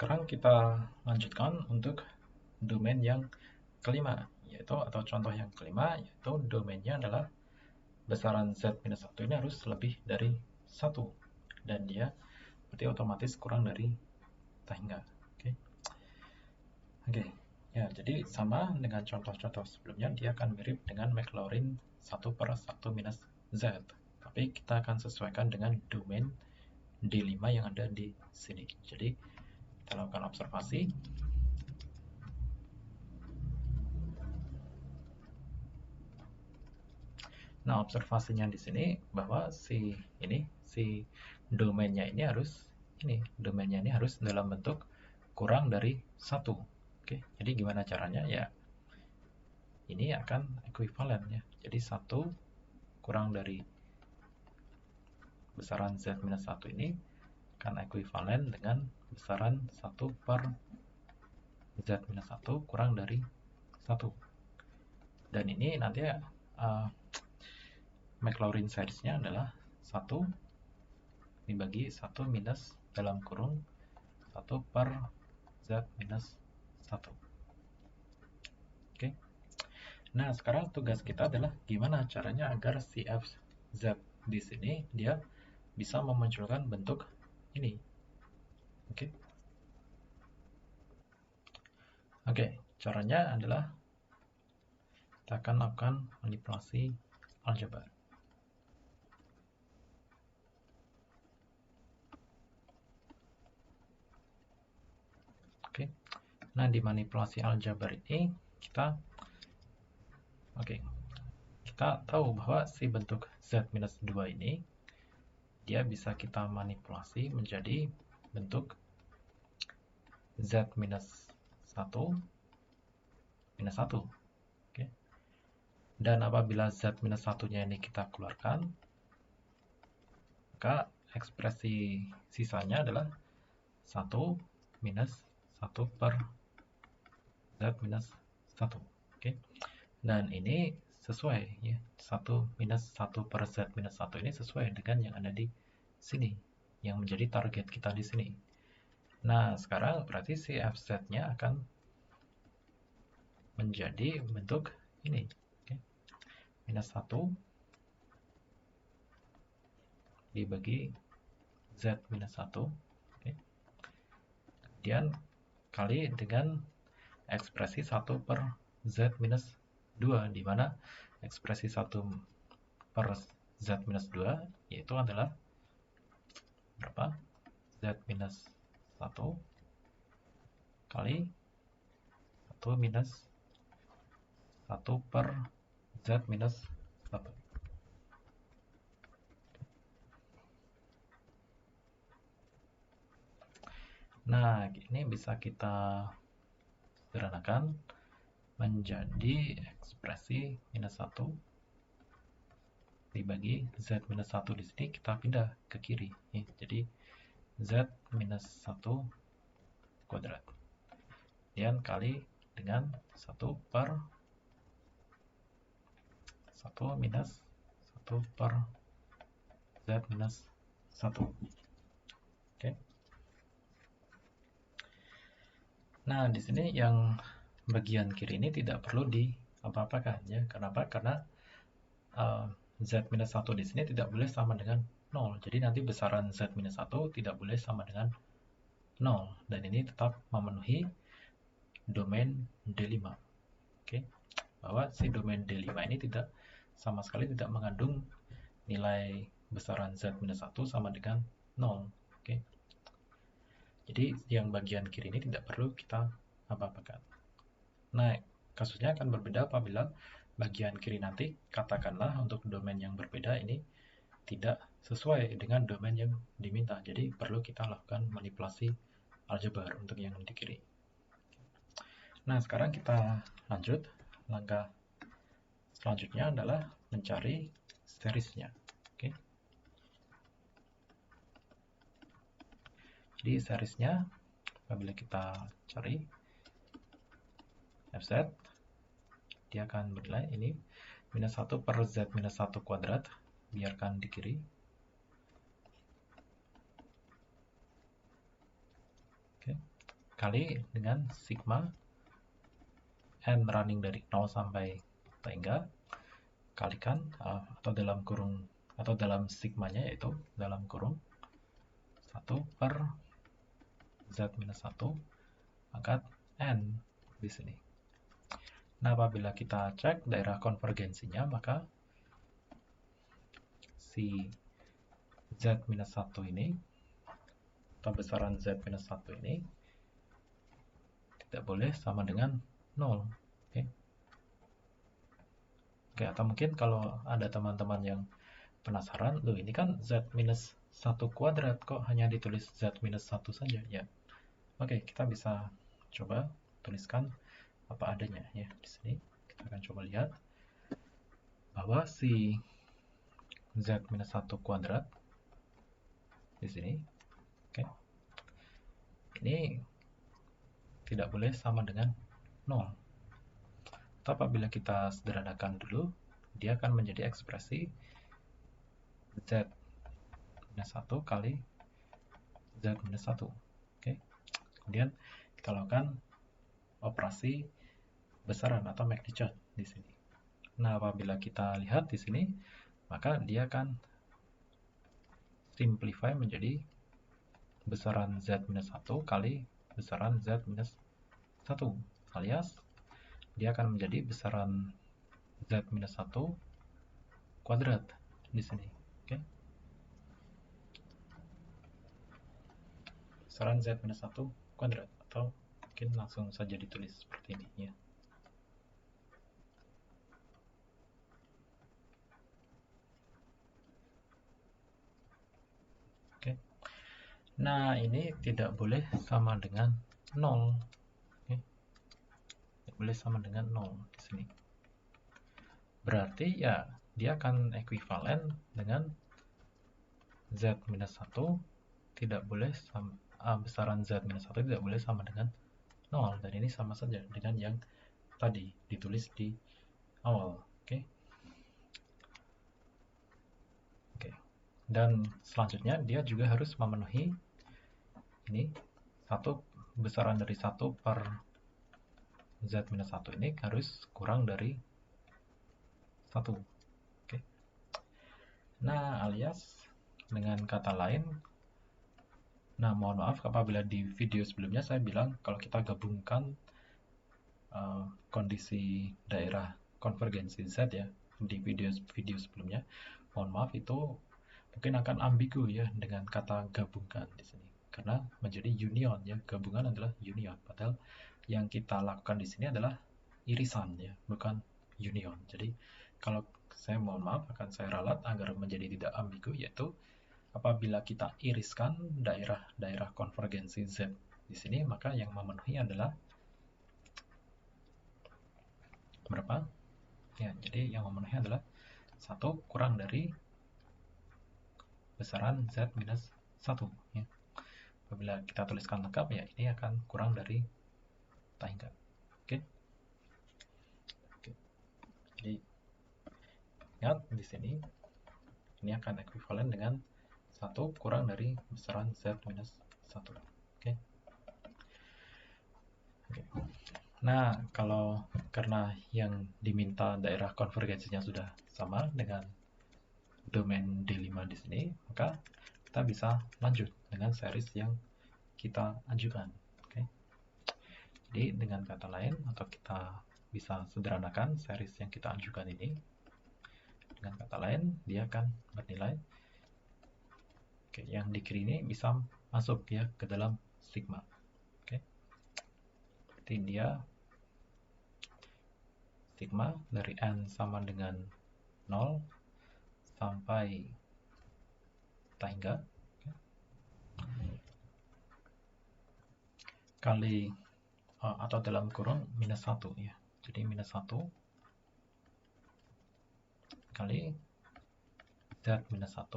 sekarang kita lanjutkan untuk domain yang kelima, yaitu atau contoh yang kelima, yaitu domainnya adalah besaran z-1 ini harus lebih dari 1 dan dia berarti otomatis kurang dari tangga. Oke. Ya, jadi sama dengan contoh-contoh sebelumnya, dia akan mirip dengan Maclaurin 1/1 minus z, tapi kita akan sesuaikan dengan domain D5 yang ada di sini. Jadi kita lakukan observasi. Nah, observasinya di sini bahwa si domainnya ini harus dalam bentuk kurang dari 1. Oke, jadi gimana caranya? Ya, ini akan ekuivalen ya. Jadi 1 kurang dari besaran z-1 ini akan ekuivalen dengan besaran 1 per z-1 kurang dari 1. Dan ini nanti Maclaurin series-nya adalah 1 dibagi 1 minus dalam kurung 1 per z-1. Oke. Nah, sekarang tugas kita adalah gimana caranya agar si fz di sini dia bisa memunculkan bentuk ini. Oke. Oke, caranya adalah kita akan lakukan manipulasi aljabar. Oke. Nah, di manipulasi aljabar ini kita tahu bahwa si bentuk z-2 ini dia bisa kita manipulasi menjadi bentuk z-1 minus 1. Oke. Dan apabila z-1-nya ini kita keluarkan, maka ekspresi sisanya adalah 1 minus 1 per z-1. Oke. Dan ini sesuai ya. 1 minus 1 per z-1 ini sesuai dengan yang ada di sini, yang menjadi target kita di sini. Nah, sekarang berarti si fz-nya akan menjadi bentuk ini. Oke. Minus 1 dibagi z-1. Oke. Kemudian kali dengan ekspresi 1 per z-2, di mana ekspresi 1 per z-2 yaitu adalah berapa? Z-1 kali 1 minus 1 per z-1. Nah, ini bisa kita sederhanakan menjadi ekspresi minus 1 dibagi z-1 di sini kita pindah ke kiri. Jadi z-1 kuadrat. Kemudian kali dengan 1 per 1 minus 1 per z-1. Oke. Nah, di sini yang bagian kiri ini tidak perlu di apa-apakan ya. Kenapa? Karena z-1 di sini tidak boleh sama dengan 0. Jadi nanti besaran z-1 tidak boleh sama dengan 0. Dan ini tetap memenuhi domain D5. Oke. Bahwa si domain D5 ini sama sekali tidak mengandung nilai besaran z-1 sama dengan 0. Oke. Jadi yang bagian kiri ini tidak perlu kita apa-apakan. Nah, kasusnya akan berbeda apabila bagian kiri nanti, katakanlah untuk domain yang berbeda ini tidak sesuai dengan domain yang diminta. Jadi perlu kita lakukan manipulasi aljabar untuk yang di kiri. Nah, sekarang kita lanjut. Langkah selanjutnya adalah mencari seriesnya. Oke. Jadi seriesnya apabila kita cari fz, dia akan bernilai ini minus 1 per z-1 kuadrat, biarkan di kiri. Oke. kali dengan sigma n running dari 0 sampai tangga kalikan atau dalam kurung atau dalam sigmanya yaitu dalam kurung 1 per z minus 1 pangkat n di sini. Nah, apabila kita cek daerah konvergensinya, maka si z minus 1 ini atau besaran z minus 1 ini tidak boleh sama dengan 0. Oke, atau mungkin kalau ada teman-teman yang penasaran, loh ini kan z minus 1 kuadrat, kok hanya ditulis z minus 1 saja? Ya, oke, kita bisa coba tuliskan apa adanya ya di sini. Kita akan coba lihat bahwa si z minus 1 kuadrat di sini, oke, ini tidak boleh sama dengan 0. Atau apabila kita sederhanakan dulu, dia akan menjadi ekspresi z minus 1 kali z minus 1. Oke. Kemudian kita lakukan operasi besaran atau magnitude di sini. Nah, apabila kita lihat di sini, maka dia akan simplify menjadi besaran z minus 1 kali besaran z minus 1, alias dia akan menjadi besaran z minus 1 kuadrat di sini. Oke. Besaran z minus 1 kuadrat, atau mungkin langsung saja ditulis seperti ini ya. Oke. Nah, ini tidak boleh sama dengan 0. Oke. Tidak boleh sama dengan 0 di sini. Berarti ya dia akan ekuivalen dengan z minus 1 tidak boleh sama, besaran z minus 1 tidak boleh sama dengan 0, dan ini sama saja dengan yang tadi ditulis di awal. Oke. Dan selanjutnya dia juga harus memenuhi ini besaran dari 1 per z minus 1 ini harus kurang dari 1. Oke. Nah, alias dengan kata lain, nah mohon maaf apabila di video sebelumnya saya bilang kalau kita gabungkan kondisi daerah konvergensi Z ya di video sebelumnya, mohon maaf itu mungkin akan ambigu ya dengan kata gabungkan di sini, karena menjadi union ya, gabungan adalah union, padahal yang kita lakukan di sini adalah irisan ya, bukan union. Jadi kalau saya mohon maaf akan saya ralat agar menjadi tidak ambigu, yaitu apabila kita iriskan daerah konvergensi Z di sini, maka yang memenuhi adalah berapa? Ya, jadi yang memenuhi adalah 1 kurang dari besaran Z minus 1 ya. Apabila kita tuliskan lengkap ya, ini akan kurang dari tangga. Oke. Jadi ingat di sini ini akan ekuivalen dengan 1 kurang dari besaran Z minus 1. Oke. Nah, kalau karena yang diminta daerah konvergensinya sudah sama dengan domain D5 di sini, maka kita bisa lanjut dengan series yang kita ajukan. Oke. Jadi dengan kata lain, atau kita bisa sederhanakan series yang kita ajukan ini, dengan kata lain dia akan bernilai yang di kiri ini bisa masuk ya ke dalam sigma. Oke. Berarti dia sigma dari n sama dengan 0 sampai tangga kali atau dalam kurung minus 1 ya. Jadi minus 1 kali z minus 1.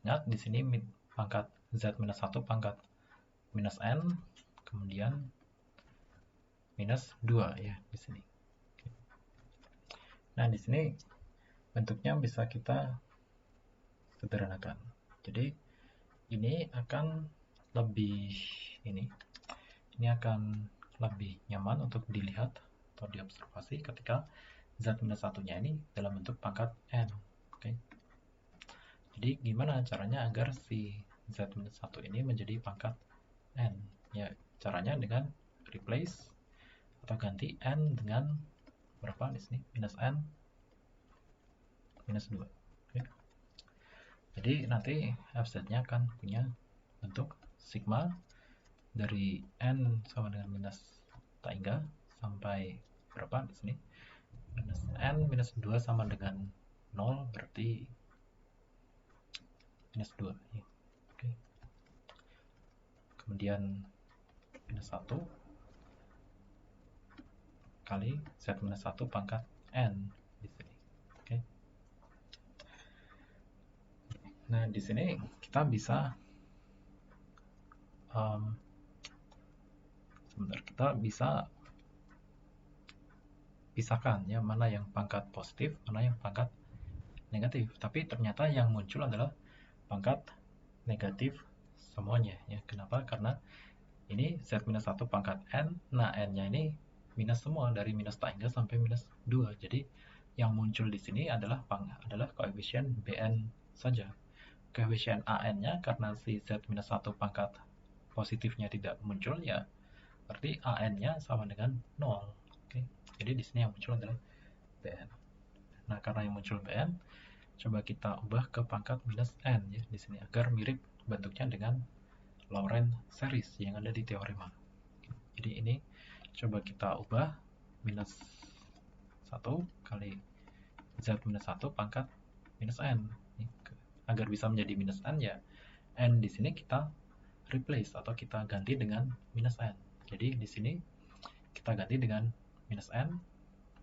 Ingat di sini pangkat z minus 1 pangkat minus n, kemudian minus 2 ya di sini. Nah, di sini bentuknya bisa kita sederhanakan. Jadi ini akan lebih ini ini akan lebih nyaman untuk dilihat atau diobservasi ketika Z-1-nya ini dalam bentuk pangkat n. Oke. Jadi gimana caranya agar si Z-1 ini menjadi pangkat n? Ya, caranya dengan replace atau ganti n dengan berapa di sini? Minus n minus 2. Oke. Jadi nanti fz-nya akan punya bentuk sigma dari n sama dengan minus tak hingga sampai berapa di sini? Minus n minus 2 sama dengan 0, berarti minus 2 ya. Oke. Kemudian minus 1 kali z minus 1 pangkat n di sini. Oke. Nah, di sini kita bisa kita bisa pisahkan ya, mana yang pangkat positif, mana yang pangkat negatif. Tapi ternyata yang muncul adalah pangkat negatif semuanya ya. Kenapa? Karena ini Z-1 pangkat n, nah n-nya ini minus semua dari minus tak hingga sampai minus 2. Jadi yang muncul di sini adalah koefisien Bn saja. Koefisien An-nya karena si Z-1 pangkat positifnya tidak muncul ya, berarti An-nya sama dengan 0. Oke. Jadi di sini yang muncul adalah Bn. Nah, karena yang muncul Bn, coba kita ubah ke pangkat minus n ya di sini agar mirip bentuknya dengan Lorentz series yang ada di teorema. Jadi ini coba kita ubah minus 1 kali Z minus 1 pangkat minus n. Agar bisa menjadi minus n ya, n di sini kita replace atau kita ganti dengan minus n. Jadi di sini kita ganti dengan minus n,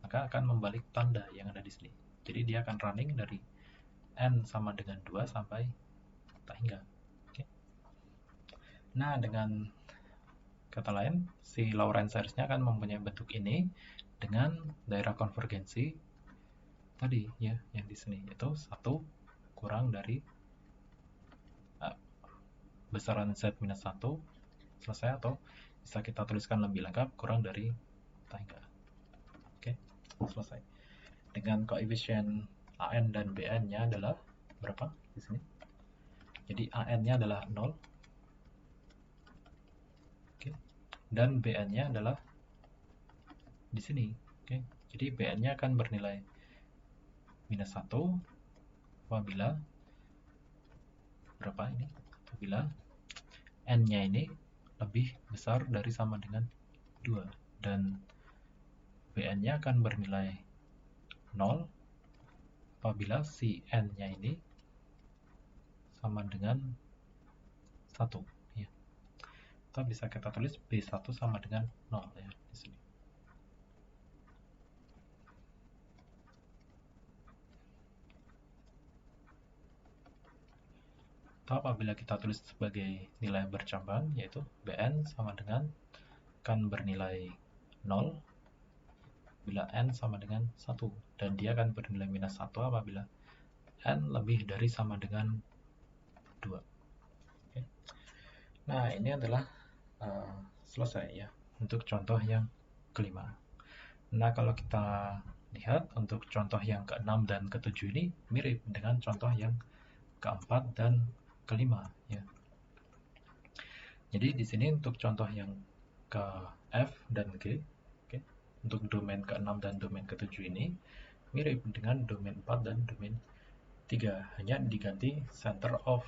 maka akan membalik tanda yang ada di sini. Jadi dia akan running dari n sama dengan 2 sampai tak hingga. Oke. Nah, dengan kata lain, si Lorentz series-nya akan mempunyai bentuk ini dengan daerah konvergensi tadi ya, yang di sini, yaitu 1 kurang dari besaran Z minus 1 selesai, atau bisa kita tuliskan lebih lengkap kurang dari tak hingga. Oke, selesai. Dengan koefisien An dan Bn-nya adalah berapa di sini? Jadi An-nya adalah 0. Oke. Dan Bn-nya adalah di sini. Oke. Jadi Bn-nya akan bernilai minus 1 apabila berapa ini? Apabila n-nya ini lebih besar dari sama dengan 2, dan Bn-nya akan bernilai 0 apabila si n-nya ini sama dengan 1 ya. Atau bisa kita tulis B1 sama dengan 0 ya di sini. Atau apabila kita tulis sebagai nilai bercabang, yaitu Bn sama dengan akan bernilai 0 bila n sama dengan 1, dan dia akan bernilai minus 1 apabila n lebih dari sama dengan 2. Oke. Nah, ini adalah selesai ya untuk contoh yang kelima. Nah, kalau kita lihat untuk contoh yang ke-6 dan ke-7 ini mirip dengan contoh yang ke-4 dan kelima ya. Jadi di sini untuk contoh yang ke F dan G, okay, untuk domain ke-6 dan domain ke-7 ini mirip dengan domain 4 dan domain 3, hanya diganti center of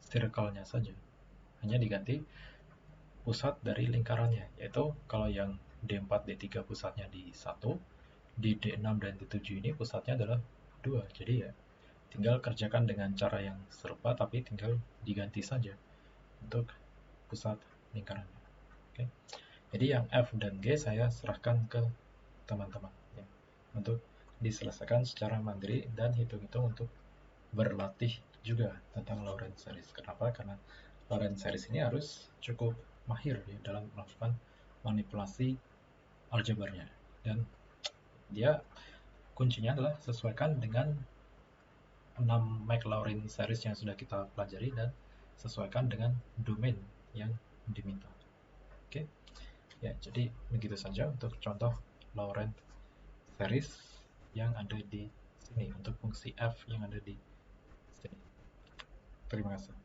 circle-nya saja. Hanya diganti pusat dari lingkarannya, yaitu kalau yang D4, D3 pusatnya di 1, di D6 dan D7 ini pusatnya adalah 2. Jadi ya tinggal kerjakan dengan cara yang serupa, tapi tinggal diganti saja untuk pusat lingkarannya. Oke. Jadi yang F dan G saya serahkan ke teman-teman ya, untuk diselesaikan secara mandiri dan hitung-hitung untuk berlatih juga tentang Lorentz series. Kenapa? Karena Lorentz series ini harus cukup mahir ya dalam melakukan manipulasi aljabarnya, dan dia kuncinya adalah sesuaikan dengan 6 Maclaurin series yang sudah kita pelajari dan sesuaikan dengan domain yang diminta. Oke. Ya, jadi begitu saja untuk contoh Laurent series yang ada di sini untuk fungsi f yang ada di sini. Terima kasih.